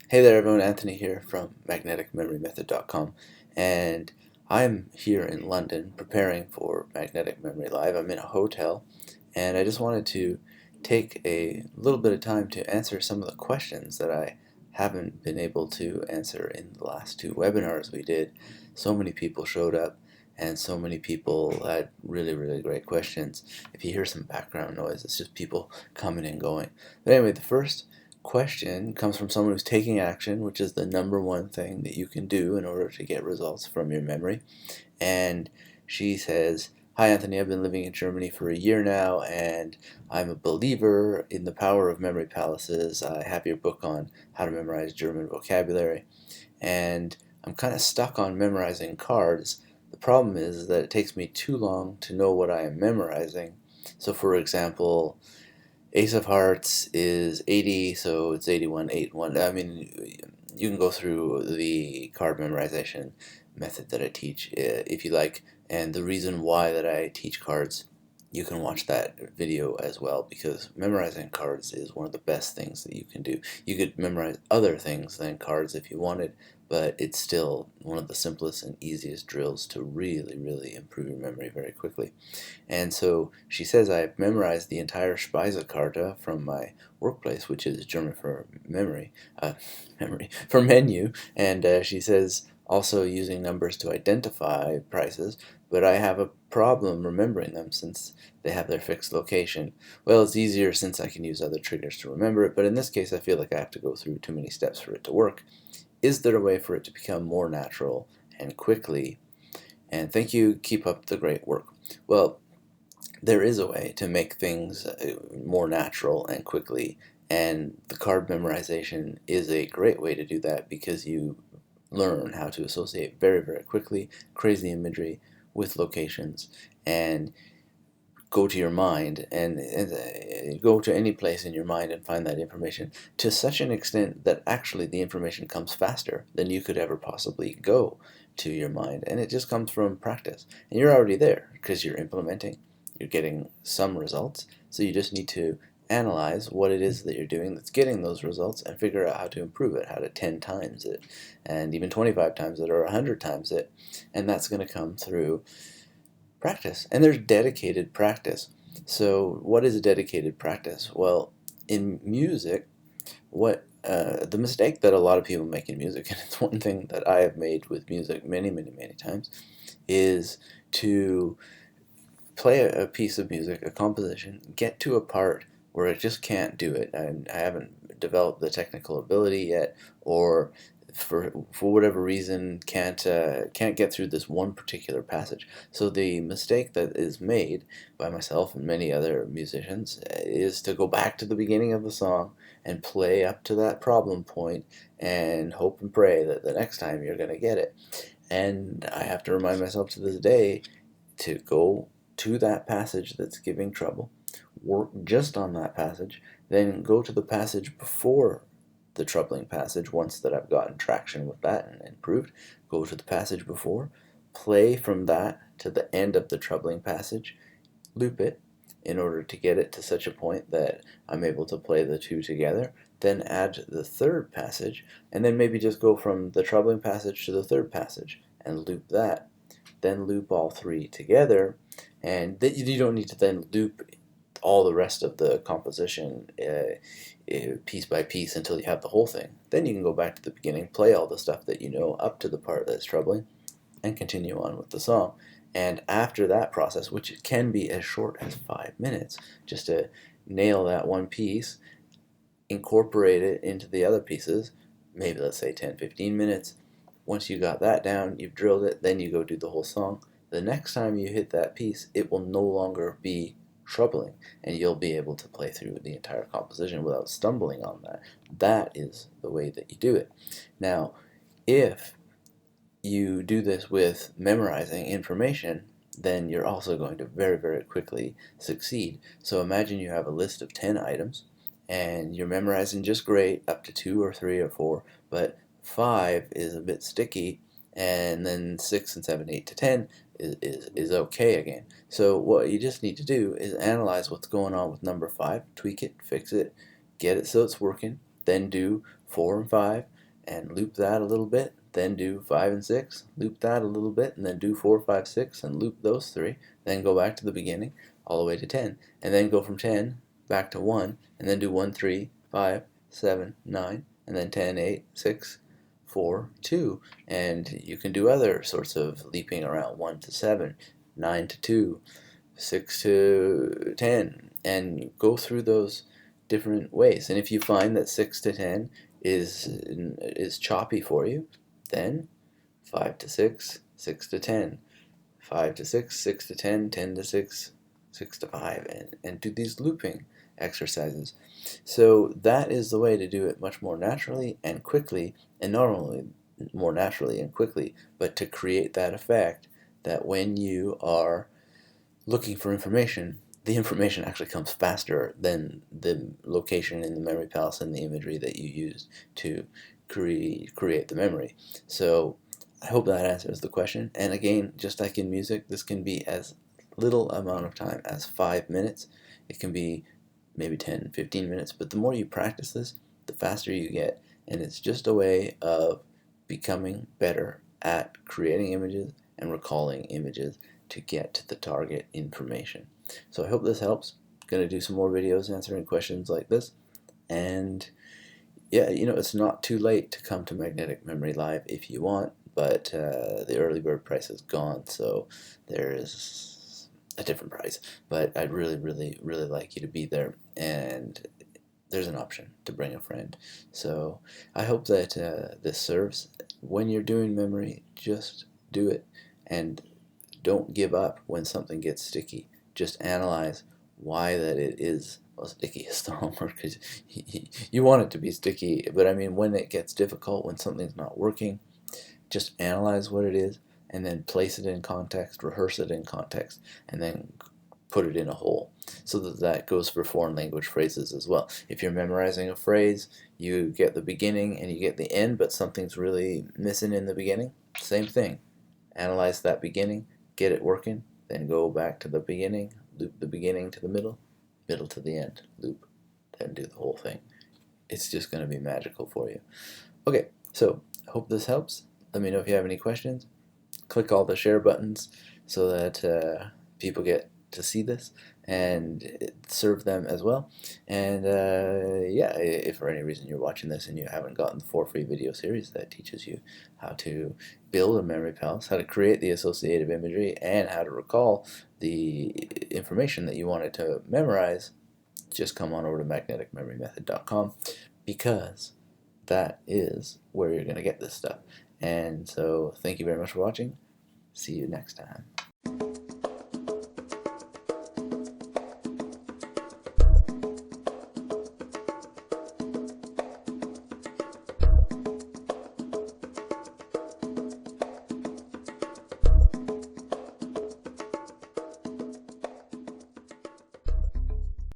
Hey there everyone, Anthony here from magneticmemorymethod.com, and I'm here in London preparing for Magnetic Memory Live. I'm in a hotel, and I just wanted to take a little bit of time to answer some of the questions that I haven't been able to answer in the last two webinars we did. So many people showed up, and so many people had really great questions. If you hear some background noise, it's just people coming and going. But anyway, the first question comes from someone who's taking action, which is the number one thing that you can do in order to get results from your memory. And she says, "Hi Anthony, I've been living in Germany for a year now, and I'm a believer in the power of memory palaces. I have your book on how to memorize German vocabulary, and I'm kind of stuck on memorizing cards. The problem is that it takes me too long to know what I am memorizing. So for example, Ace of Hearts is 80, so it's 81, 8, 1. I mean, you can go through the card memorization method that I teach if you like. And the reason why that I teach cards, you can watch that video as well, because memorizing cards is one of the best things that you can do. You could memorize other things than cards if you wanted, but it's still one of the simplest and easiest drills to really improve your memory very quickly. And so she says, I've memorized the entire Speisekarte from my workplace, which is German for memory for menu. And she says, also using numbers to identify prices, but I have a problem remembering them since they have their fixed location. Well, it's easier since I can use other triggers to remember it, but in this case I feel like I have to go through too many steps for it to work. Is there a way for it to become more natural and quickly? And thank you, keep up the great work. Well, there is a way to make things more natural and quickly, and the card memorization is a great way to do that, because you learn how to associate very quickly crazy imagery with locations, and go to your mind and go to any place in your mind and find that information to such an extent that actually the information comes faster than you could ever possibly go to your mind. And it just comes from practice, and you're already there because you're implementing, you're getting some results. So you just need to analyze what it is that you're doing that's getting those results and figure out how to improve it, how to 10 times it, and even 25 times it, or 100 times it. And that's going to come through practice. And there's dedicated practice. So what is a dedicated practice? Well, in music, what the mistake that a lot of people make in music, and it's one thing that I have made with music many times, is to play a piece of music, a composition, get to a part where I just can't do it. I haven't developed the technical ability yet, or for whatever reason can't get through this one particular passage. So the mistake that is made by myself and many other musicians is to go back to the beginning of the song and play up to that problem point and hope and pray that the next time you're going to get it. And I have to remind myself to this day to go to that passage that's giving trouble, work just on that passage, then go to the passage before the troubling passage. Once that I've gotten traction with that and improved, go to the passage before, play from that to the end of the troubling passage, loop it in order to get it to such a point that I'm able to play the two together, then add the third passage, and then maybe just go from the troubling passage to the third passage and loop that, then loop all three together. And you don't need to then loop all the rest of the composition piece by piece until you have the whole thing. Then you can go back to the beginning, play all the stuff that you know up to the part that's troubling, and continue on with the song. And after that process, which can be as short as 5 minutes, just to nail that one piece, incorporate it into the other pieces, maybe let's say 10-15 minutes. Once you got that down, you've drilled it, then you go do the whole song. The next time you hit that piece, it will no longer be troubling, and you'll be able to play through the entire composition without stumbling on that. That is the way that you do it. Now, if you do this with memorizing information, then you're also going to very quickly succeed. So imagine you have a list of 10 items, and you're memorizing just great up to 2 or 3 or 4, but 5 is a bit sticky, and then 6 and 7, 8 to 10 is okay again. So what you just need to do is analyze what's going on with number 5, tweak it, fix it, get it so it's working, then do 4 and 5, and loop that a little bit, then do 5 and 6, loop that a little bit, and then do 4, 5, 6, and loop those 3, then go back to the beginning all the way to 10, and then go from 10 back to 1, and then do 1, 3, 5, 7, 9, and then 10, 8, 6, 4, 2, and you can do other sorts of leaping around, 1 to 7, 9 to 2, 6 to 10, and go through those different ways. And if you find that 6 to 10 is choppy for you, then 5 to 6, 6 to 10, 5 to 6, 6 to 10, 10 to 6, 6 to 5, and do these looping exercises. So that is the way to do it much more naturally and quickly, and not only more naturally and quickly, but to create that effect that when you are looking for information, the information actually comes faster than the location in the memory palace and the imagery that you used to create the memory. So I hope that answers the question. And again, just like in music, this can be as little amount of time as 5 minutes. It can be maybe 10, 15 minutes, but the more you practice this, the faster you get. And it's just a way of becoming better at creating images and recalling images to get to the target information. So I hope this helps. I'm going to do some more videos answering questions like this. And yeah, it's not too late to come to Magnetic Memory Live if you want, but the early bird price is gone, so there is a different price. But I'd really, really, really like you to be there, and there's an option to bring a friend. So I hope that this serves. When you're doing memory, just do it, and don't give up when something gets sticky. Just analyze why that it is. Well, sticky is the wrong word, because you want it to be sticky, but I mean when it gets difficult, when something's not working, just analyze what it is and then place it in context, rehearse it in context, and then put it in a whole. So that goes for foreign language phrases as well. If you're memorizing a phrase, you get the beginning and you get the end, but something's really missing in the beginning, same thing. Analyze that beginning, get it working, then go back to the beginning, loop the beginning to the middle to the end, loop, then do the whole thing. It's just going to be magical for you. Okay, so I hope this helps. Let me know if you have any questions. Click all the share buttons so that people get to see this and serve them as well. And yeah, if for any reason you're watching this and you haven't gotten the 4 free video series that teaches you how to build a memory palace, how to create the associative imagery, and how to recall the information that you wanted to memorize, just come on over to magneticmemorymethod.com, because that is where you're going to get this stuff. And so thank you very much for watching. See you next time.